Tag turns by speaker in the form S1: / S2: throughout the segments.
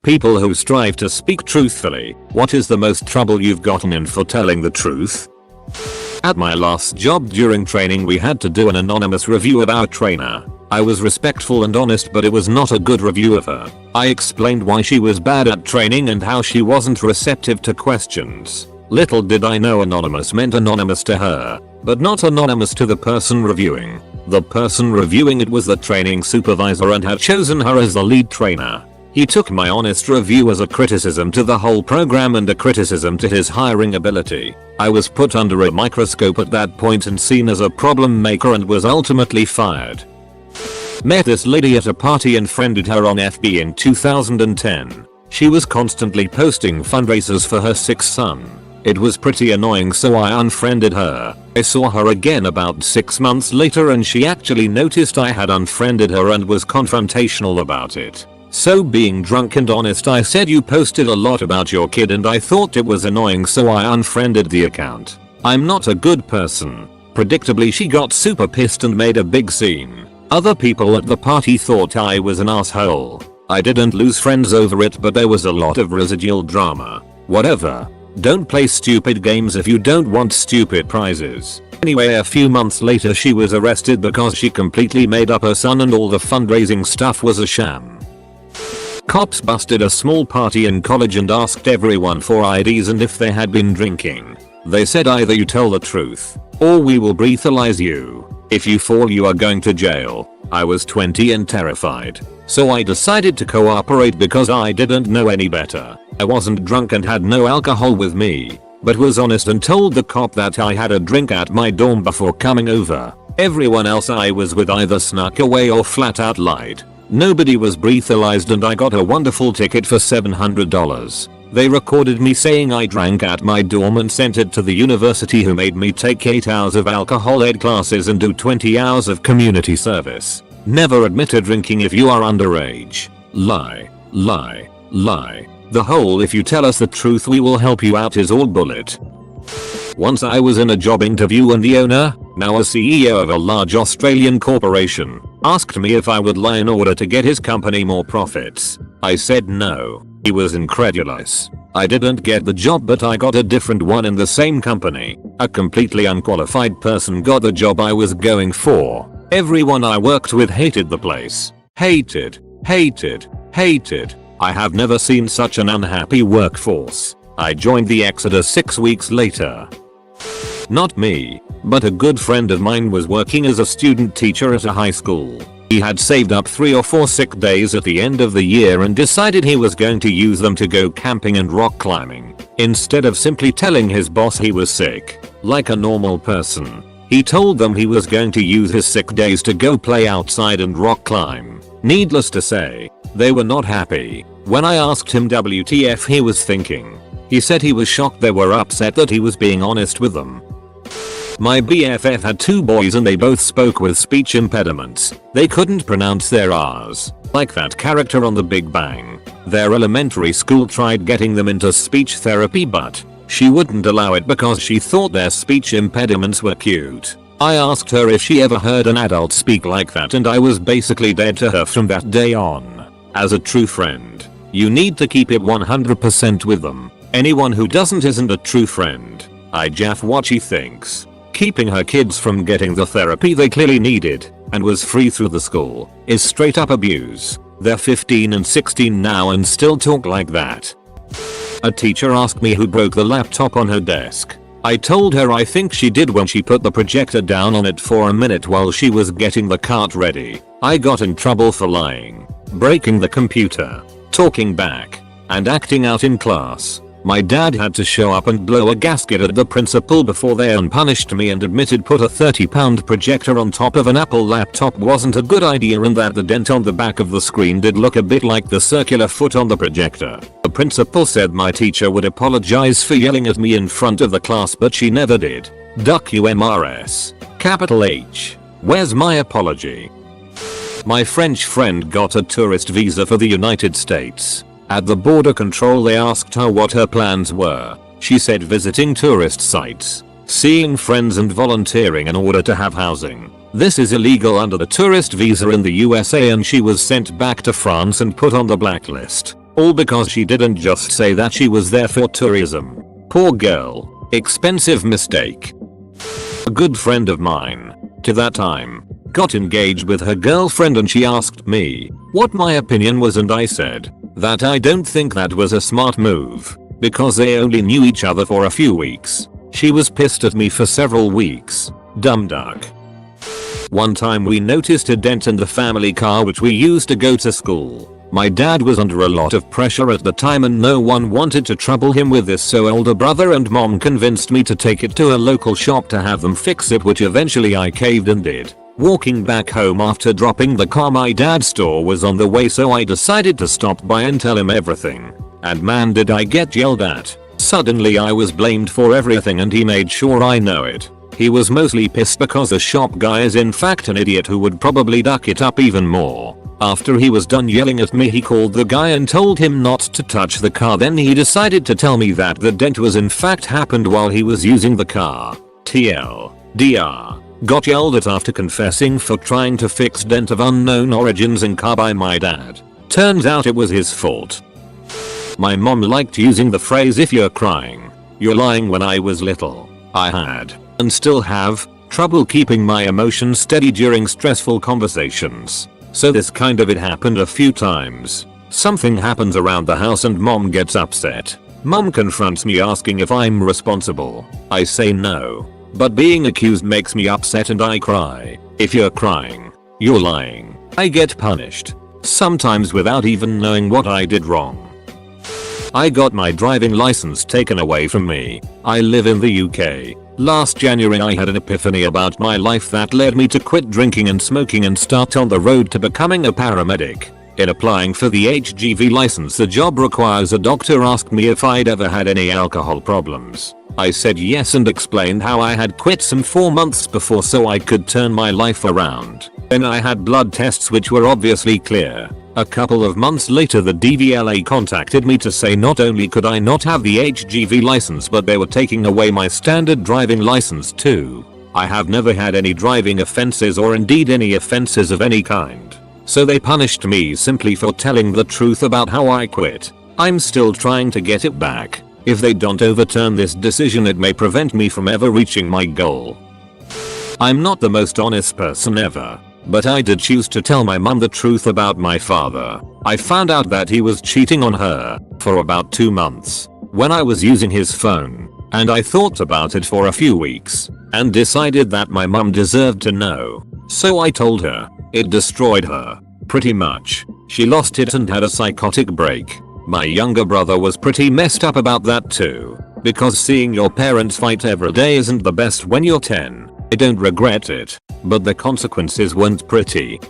S1: People who strive to speak truthfully. What is the most trouble you've gotten in for telling the truth? At my last job during training we had to do an anonymous review of our trainer. I was respectful and honest, but it was not a good review of her. I explained why she was bad at training and how she wasn't receptive to questions. Little did I know anonymous meant anonymous to her, but not anonymous to the person reviewing. The person reviewing it was the training supervisor and had chosen her as the lead trainer. He took my honest review as a criticism to the whole program and a criticism to his hiring ability. I was put under a microscope at that point and seen as a problem maker and was ultimately fired. Met this lady at a party and friended her on FB in 2010. She was constantly posting fundraisers for her sick son. It was pretty annoying, so I unfriended her. I saw her again about 6 months later and she actually noticed I had unfriended her and was confrontational about it. So being drunk and honest, I said, you posted a lot about your kid and I thought it was annoying, so I unfriended the account. I'm not a good person. Predictably she got super pissed and made a big scene. Other people at the party thought I was an asshole. I didn't lose friends over it, but there was a lot of residual drama. Whatever. Don't play stupid games if you don't want stupid prizes. Anyway, a few months later she was arrested because she completely made up her son and all the fundraising stuff was a sham. Cops busted a small party in college and asked everyone for IDs and if they had been drinking. They said, either you tell the truth or we will breathalyze you. If you fall you are going to jail. I was 20 and terrified, so I decided to cooperate because I didn't know any better. I wasn't drunk and had no alcohol with me, but was honest and told the cop that I had a drink at my dorm before coming over. Everyone else I was with either snuck away or flat out lied. Nobody was breathalyzed and I got a wonderful ticket for $700. They recorded me saying I drank at my dorm and sent it to the university, who made me take 8 hours of alcohol ed classes and do 20 hours of community service. Never admit a drinking if you are underage. Lie, lie, lie. The whole "if you tell us the truth we will help you out" is all bullet. Once I was in a job interview and the owner, now a CEO of a large Australian corporation, asked me if I would lie in order to get his company more profits. I said no. He was incredulous. I didn't get the job, but I got a different one in the same company. A completely unqualified person got the job I was going for. Everyone I worked with hated the place. Hated, hated, hated. I have never seen such an unhappy workforce. I joined the Exodus 6 weeks later. Not me, but a good friend of mine was working as a student teacher at a high school. He had saved up 3 or 4 sick days at the end of the year and decided he was going to use them to go camping and rock climbing. Instead of simply telling his boss he was sick, like a normal person, he told them he was going to use his sick days to go play outside and rock climb. Needless to say, they were not happy. When I asked him WTF he was thinking, he said he was shocked they were upset that he was being honest with them. My BFF had 2 boys and they both spoke with speech impediments. They couldn't pronounce their R's, like that character on The Big Bang. Their elementary school tried getting them into speech therapy, but she wouldn't allow it because she thought their speech impediments were cute. I asked her if she ever heard an adult speak like that and I was basically dead to her from that day on. As a true friend, you need to keep it 100% with them. Anyone who doesn't isn't a true friend. I jaff what she thinks. Keeping her kids from getting the therapy they clearly needed and was free through the school is straight up abuse. They're 15 and 16 now and still talk like that. A teacher asked me who broke the laptop on her desk. I told her I think she did when she put the projector down on it for a minute while she was getting the cart ready. I got in trouble for lying, breaking the computer, talking back, and acting out in class. My dad had to show up and blow a gasket at the principal before they unpunished me and admitted put a 30-pound projector on top of an Apple laptop wasn't a good idea and that the dent on the back of the screen did look a bit like the circular foot on the projector. The principal said my teacher would apologize for yelling at me in front of the class, but she never did. Duck UMRS. Capital H. Where's my apology? My French friend got a tourist visa for the United States. At the border control they asked her what her plans were. She said visiting tourist sites, seeing friends and volunteering in order to have housing. This is illegal under the tourist visa in the USA and she was sent back to France and put on the blacklist. All because she didn't just say that she was there for tourism. Poor girl. Expensive mistake. A good friend of mine, to that time, got engaged with her girlfriend and she asked me what my opinion was and I said that I don't think that was a smart move because they only knew each other for a few weeks. She was pissed at me for several weeks. Dumb duck. One time we noticed a dent in the family car which we used to go to school. My dad was under a lot of pressure at the time and no one wanted to trouble him with this, so older brother and mom convinced me to take it to a local shop to have them fix it, which eventually I caved and did. Walking back home after dropping the car, my dad's store was on the way, so I decided to stop by and tell him everything. And man did I get yelled at. Suddenly I was blamed for everything and he made sure I know it. He was mostly pissed because the shop guy is in fact an idiot who would probably duck it up even more. After he was done yelling at me, he called the guy and told him not to touch the car. Then he decided to tell me that the dent was in fact happened while he was using the car. TLDR. Got yelled at after confessing for trying to fix dent of unknown origins in car by my dad. Turns out it was his fault. My mom liked using the phrase "if you're crying, you're lying." When I was little, I had, and still have, trouble keeping my emotions steady during stressful conversations. So this kind of it happened a few times. Something happens around the house and mom gets upset. Mom confronts me asking if I'm responsible. I say no. But being accused makes me upset and I cry. If you're crying, you're lying. I get punished. Sometimes without even knowing what I did wrong. I got my driving license taken away from me. I live in the UK. Last January I had an epiphany about my life that led me to quit drinking and smoking and start on the road to becoming a paramedic. In applying for the HGV license, the job requires a doctor, asked me if I'd ever had any alcohol problems. I said yes and explained how I had quit some 4 months before so I could turn my life around. Then I had blood tests which were obviously clear. A couple of months later the DVLA contacted me to say not only could I not have the HGV license but they were taking away my standard driving license too. I have never had any driving offenses or indeed any offenses of any kind. So they punished me simply for telling the truth about how I quit. I'm still trying to get it back. If they don't overturn this decision it may prevent me from ever reaching my goal. I'm not the most honest person ever. But I did choose to tell my mum the truth about my father. I found out that he was cheating on her for about 2 months when I was using his phone, and I thought about it for a few weeks and decided that my mum deserved to know. So I told her. It destroyed her. Pretty much. She lost it and had a psychotic break. My younger brother was pretty messed up about that too, because seeing your parents fight every day isn't the best when you're 10. I don't regret it, but the consequences weren't pretty.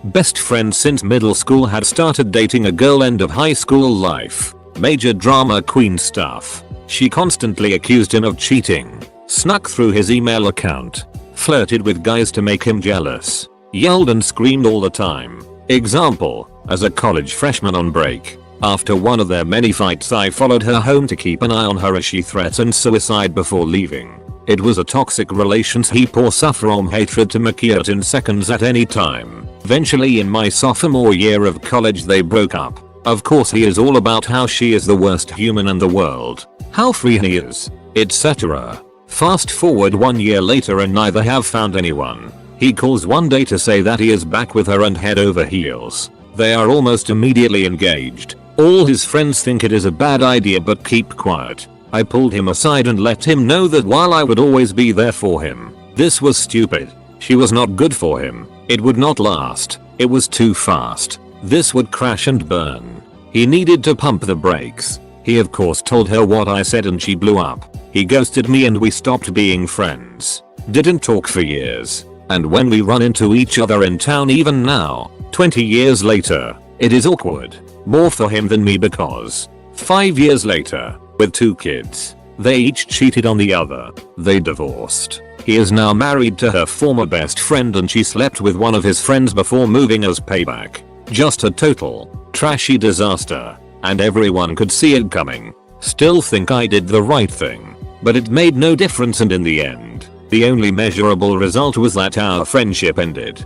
S1: Best friend since middle school, had started dating a girl end of high school life. Major drama queen stuff. She constantly accused him of cheating, snuck through his email account, flirted with guys to make him jealous, yelled and screamed all the time. Example, as a college freshman on break, after one of their many fights I followed her home to keep an eye on her as she threatened suicide before leaving. It was a toxic relationship, or suffer from hatred to make it in seconds at any time. Eventually in my sophomore year of college they broke up. Of course he is all about how she is the worst human in the world, how free he is, etc. Fast forward 1 year later and neither have found anyone. He calls one day to say that he is back with her and head over heels. They are almost immediately engaged. All his friends think it is a bad idea but keep quiet. I pulled him aside and let him know that while I would always be there for him, this was stupid. She was not good for him. It would not last. It was too fast. This would crash and burn. He needed to pump the brakes. He of course told her what I said and she blew up. He ghosted me and we stopped being friends. Didn't talk for years. And when we run into each other in town even now, 20 years later, it is awkward. More for him than me because 5 years later, with 2 kids, they each cheated on the other. They divorced. He is now married to her former best friend and she slept with one of his friends before moving as payback. Just a total, trashy disaster. And everyone could see it coming. Still think I did the right thing. But it made no difference and in the end, the only measurable result was that our friendship ended.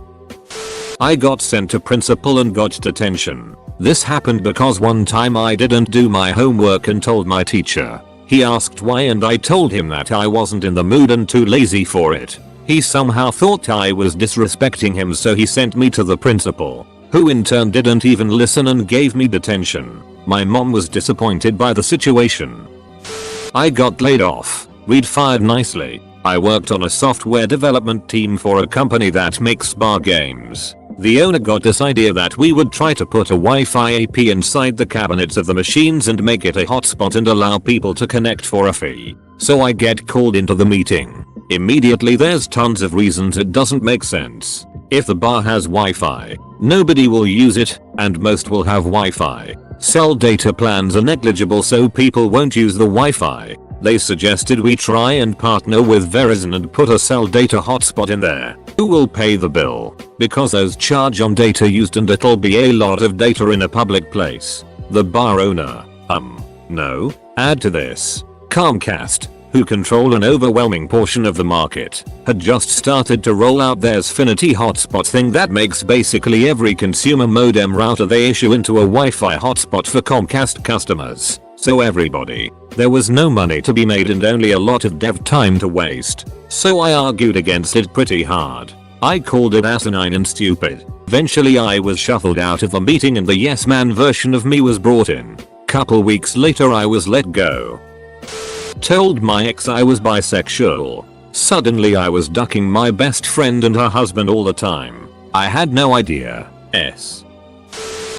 S1: I got sent to principal and got detention. This happened because one time I didn't do my homework and told my teacher. He asked why and I told him that I wasn't in the mood and too lazy for it. He somehow thought I was disrespecting him, so he sent me to the principal, who in turn didn't even listen and gave me detention. My mom was disappointed by the situation. I got laid off. We'd fired nicely. I worked on a software development team for a company that makes bar games. The owner got this idea that we would try to put a Wi-Fi AP inside the cabinets of the machines and make it a hotspot and allow people to connect for a fee. So I get called into the meeting. Immediately there's tons of reasons it doesn't make sense. If the bar has Wi-Fi, nobody will use it, and most will have Wi-Fi. Cell data plans are negligible, so people won't use the Wi-Fi. They suggested we try and partner with Verizon and put a cell data hotspot in there. Who will pay the bill? Because those charge on data used and it'll be a lot of data in a public place. The bar owner. No. Add to this, Comcast, who control an overwhelming portion of the market, had just started to roll out their Xfinity hotspot thing that makes basically every consumer modem router they issue into a Wi-Fi hotspot for Comcast customers. So everybody. There was no money to be made and only a lot of dev time to waste. So I argued against it pretty hard. I called it asinine and stupid. Eventually I was shuffled out of the meeting and the yes man version of me was brought in. Couple weeks later I was let go. Told my ex I was bisexual. Suddenly I was ducking my best friend and her husband all the time. I had no idea.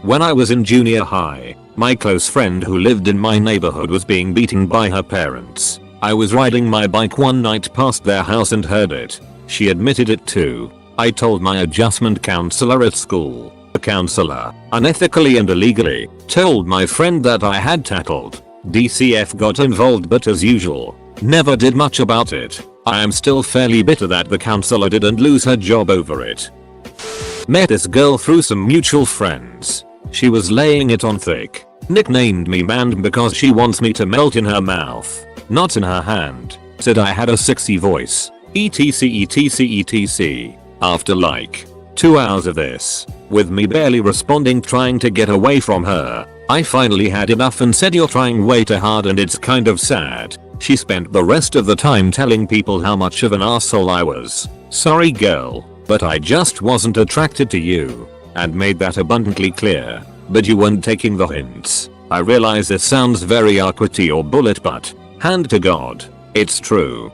S1: When I was in junior high, my close friend who lived in my neighborhood was being beaten by her parents. I was riding my bike one night past their house and heard it. She admitted it too. I told my adjustment counselor at school. The counselor, unethically and illegally, told my friend that I had tackled. DCF got involved but as usual, never did much about it. I am still fairly bitter that the counselor didn't lose her job over it. Met this girl through some mutual friends. She was laying it on thick. Nicknamed me man because she wants me to melt in her mouth, not in her hand. Said I had a sexy voice. etc. After like 2 hours of this, with me barely responding trying to get away from her, I finally had enough and said you're trying way too hard and it's kind of sad. She spent the rest of the time telling people how much of an asshole I was. Sorry girl, but I just wasn't attracted to you. And made that abundantly clear. But you weren't taking the hints. I realize this sounds very awkward or bullet, but hand to God, it's true.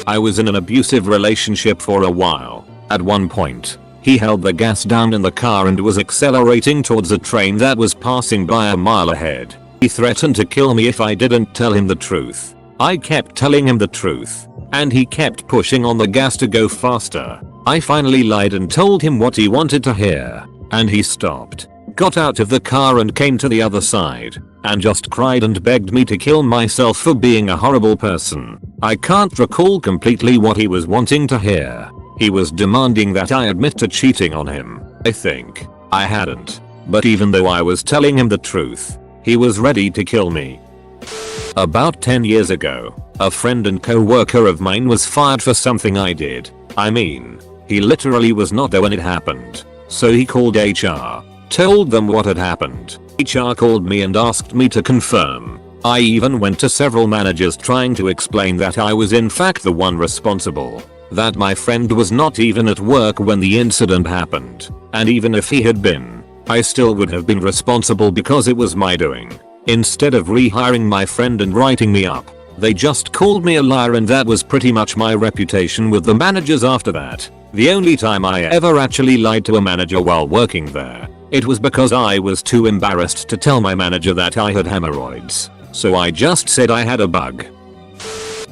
S1: I was in an abusive relationship for a while. At one point, he held the gas down in the car and was accelerating towards a train that was passing by a mile ahead. He threatened to kill me if I didn't tell him the truth. I kept telling him the truth, and he kept pushing on the gas to go faster. I finally lied and told him what he wanted to hear, and he stopped, got out of the car and came to the other side, and just cried and begged me to kill myself for being a horrible person. I can't recall completely what he was wanting to hear. He was demanding that I admit to cheating on him. I think I hadn't, but even though I was telling him the truth, he was ready to kill me. About 10 years ago, a friend and co-worker of mine was fired for something I did. I mean, he literally was not there when it happened. So he called HR, told them what had happened. HR called me and asked me to confirm. I even went to several managers trying to explain that I was in fact the one responsible. That my friend was not even at work when the incident happened. And even if he had been, I still would have been responsible because it was my doing. Instead of rehiring my friend and writing me up, they just called me a liar, and that was pretty much my reputation with the managers after that. The only time I ever actually lied to a manager while working there, it was because I was too embarrassed to tell my manager that I had hemorrhoids. So I just said I had a bug.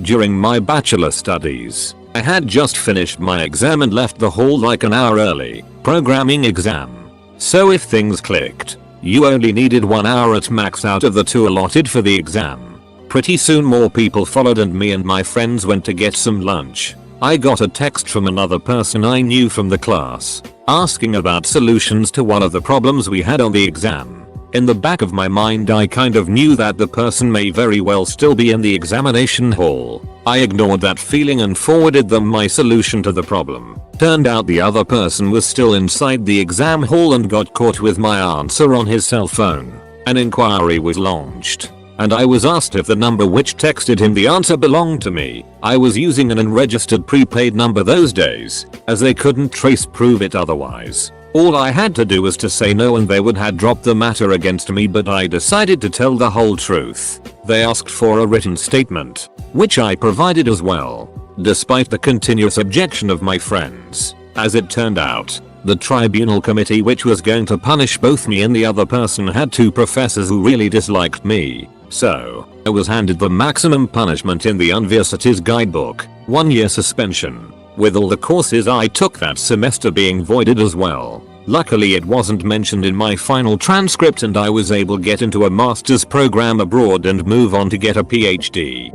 S1: During my bachelor studies, I had just finished my exam and left the hall like an hour early. Programming exam. So if things clicked, you only needed 1 hour at max out of the 2 allotted for the exam. Pretty soon more people followed and me and my friends went to get some lunch. I got a text from another person I knew from the class, asking about solutions to one of the problems we had on the exam. In the back of my mind I kind of knew that the person may very well still be in the examination hall. I ignored that feeling and forwarded them my solution to the problem. Turned out the other person was still inside the exam hall and got caught with my answer on his cell phone. An inquiry was launched, and I was asked if the number which texted him the answer belonged to me. I was using an unregistered prepaid number those days, as they couldn't prove it otherwise. All I had to do was to say no and they would have dropped the matter against me, but I decided to tell the whole truth. They asked for a written statement, which I provided as well, despite the continuous objection of my friends. As it turned out, the tribunal committee which was going to punish both me and the other person had two professors who really disliked me. So, I was handed the maximum punishment in the university's guidebook, 1 year suspension, with all the courses I took that semester being voided as well. Luckily it wasn't mentioned in my final transcript and I was able to get into a master's program abroad and move on to get a PhD.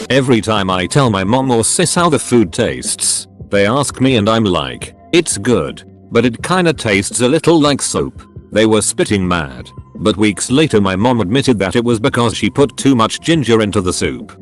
S1: Every time I tell my mom or sis how the food tastes, they ask me and I'm like, it's good, but it kinda tastes a little like soap. They were spitting mad. But weeks later my mom admitted that it was because she put too much ginger into the soup.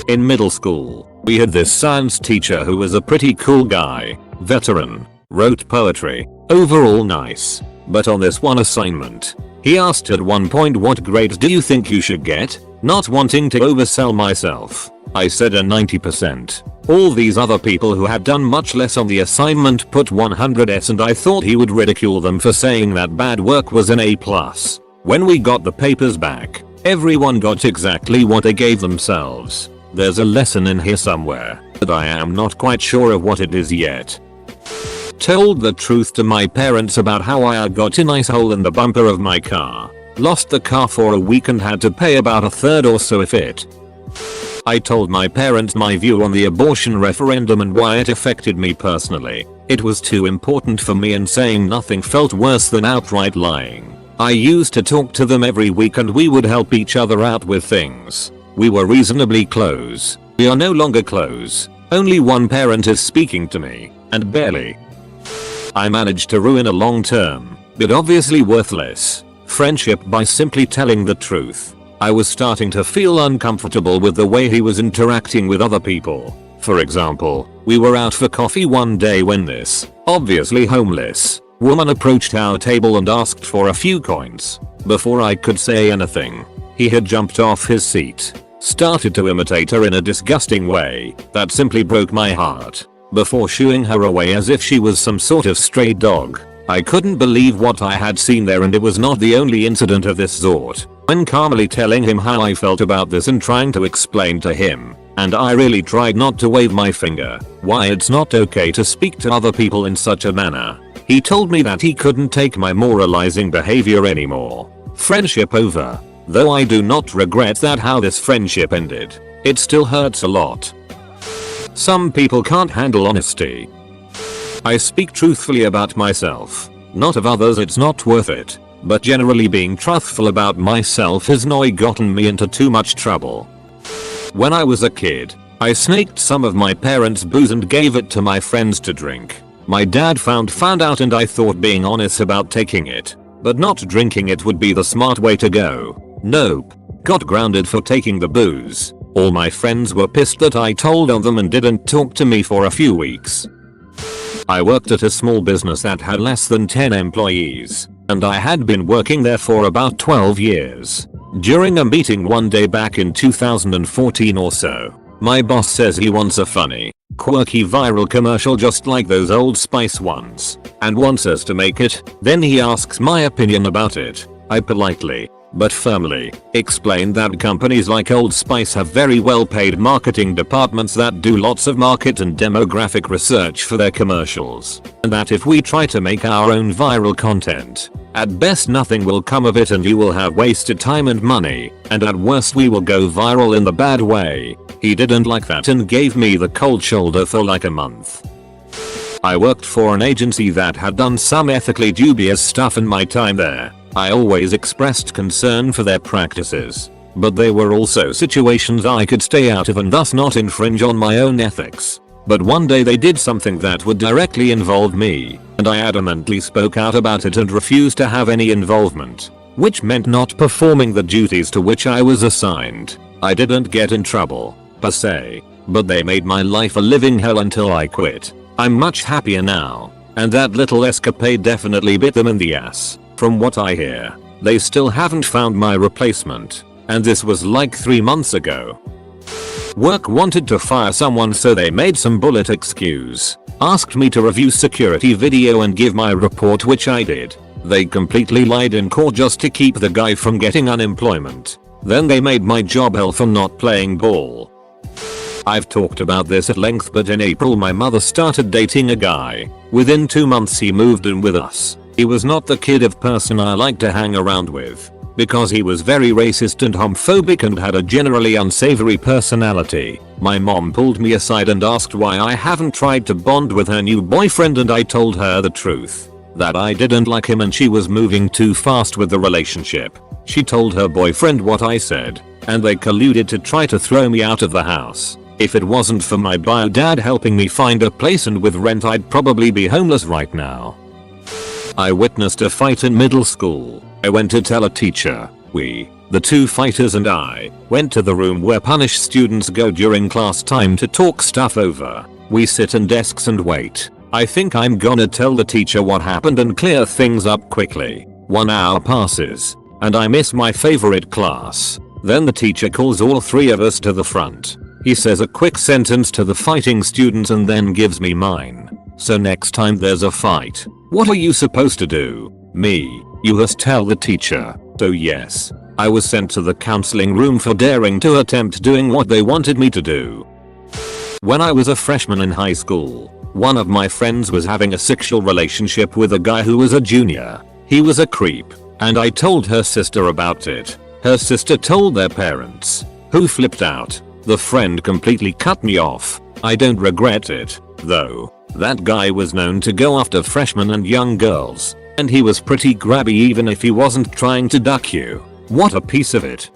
S1: In middle school, we had this science teacher who was a pretty cool guy, veteran, wrote poetry, overall nice. But on this one assignment, he asked at one point, what grades do you think you should get? Not wanting to oversell myself, I said a 90%. All these other people who had done much less on the assignment put 100s and I thought he would ridicule them for saying that bad work was an A+. When we got the papers back, everyone got exactly what they gave themselves. There's a lesson in here somewhere, but I am not quite sure of what it is yet. Told the truth to my parents about how I got a nice hole in the bumper of my car. Lost the car for a week and had to pay about a third or so of it. I told my parents my view on the abortion referendum and why it affected me personally. It was too important for me and saying nothing felt worse than outright lying. I used to talk to them every week and we would help each other out with things. We were reasonably close. We are no longer close. Only one parent is speaking to me, and barely. I managed to ruin a long-term, but obviously worthless, friendship by simply telling the truth. I was starting to feel uncomfortable with the way he was interacting with other people. For example, we were out for coffee one day when this, obviously homeless, woman approached our table and asked for a few coins. Before I could say anything, he had jumped off his seat, started to imitate her in a disgusting way that simply broke my heart, before shooing her away as if she was some sort of stray dog. I couldn't believe what I had seen there, and it was not the only incident of this sort. When calmly telling him how I felt about this and trying to explain to him, and I really tried not to wave my finger, why it's not okay to speak to other people in such a manner, he told me that he couldn't take my moralizing behavior anymore. Friendship over. Though I do not regret that how this friendship ended. It still hurts a lot. Some people can't handle honesty. I speak truthfully about myself. Not of others, it's not worth it. But generally being truthful about myself has not gotten me into too much trouble. When I was a kid, I snaked some of my parents' booze and gave it to my friends to drink. My dad found out and I thought being honest about taking it, but not drinking it would be the smart way to go. Nope. Got grounded for taking the booze. All my friends were pissed that I told on them and didn't talk to me for a few weeks. I worked at a small business that had less than 10 employees, and I had been working there for about 12 years. During a meeting one day back in 2014 or so, my boss says he wants a funny, quirky viral commercial just like those Old Spice ones, and wants us to make it. Then he asks my opinion about it. I politely, but firmly, explained that companies like Old Spice have very well paid marketing departments that do lots of market and demographic research for their commercials, and that if we try to make our own viral content, at best nothing will come of it and you will have wasted time and money, and at worst we will go viral in the bad way. He didn't like that and gave me the cold shoulder for like a month. I worked for an agency that had done some ethically dubious stuff in my time there. I always expressed concern for their practices, but there were also situations I could stay out of and thus not infringe on my own ethics. But one day they did something that would directly involve me, and I adamantly spoke out about it and refused to have any involvement, which meant not performing the duties to which I was assigned. I didn't get in trouble, per se, but they made my life a living hell until I quit. I'm much happier now, and that little escapade definitely bit them in the ass. From what I hear, they still haven't found my replacement, and this was like 3 months ago. Work wanted to fire someone, so they made some bullet excuse. Asked me to review security video and give my report, which I did. They completely lied in court just to keep the guy from getting unemployment. Then they made my job hell for not playing ball. I've talked about this at length, but in April my mother started dating a guy. Within 2 months he moved in with us. He was not the kind of person I like to hang around with, because he was very racist and homophobic and had a generally unsavory personality. My mom pulled me aside and asked why I haven't tried to bond with her new boyfriend, and I told her the truth, that I didn't like him and she was moving too fast with the relationship. She told her boyfriend what I said, and they colluded to try to throw me out of the house. If it wasn't for my bio dad helping me find a place and with rent, I'd probably be homeless right now. I witnessed a fight in middle school. I went to tell a teacher. We, the 2 fighters and I, went to the room where punished students go during class time to talk stuff over. We sit in desks and wait. I think I'm gonna tell the teacher what happened and clear things up quickly. 1 hour passes, and I miss my favorite class. Then the teacher calls all 3 of us to the front. He says a quick sentence to the fighting students and then gives me mine. So next time there's a fight, what are you supposed to do? Me, you must tell the teacher. So yes, I was sent to the counseling room for daring to attempt doing what they wanted me to do. When I was a freshman in high school, one of my friends was having a sexual relationship with a guy who was a junior. He was a creep, and I told her sister about it. Her sister told their parents, who flipped out. The friend completely cut me off. I don't regret it, though. That guy was known to go after freshmen and young girls, and he was pretty grabby even if he wasn't trying to duck you. What a piece of it.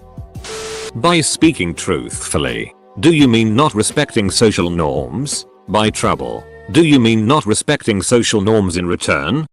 S1: By speaking truthfully, do you mean not respecting social norms? By trouble, do you mean not respecting social norms in return?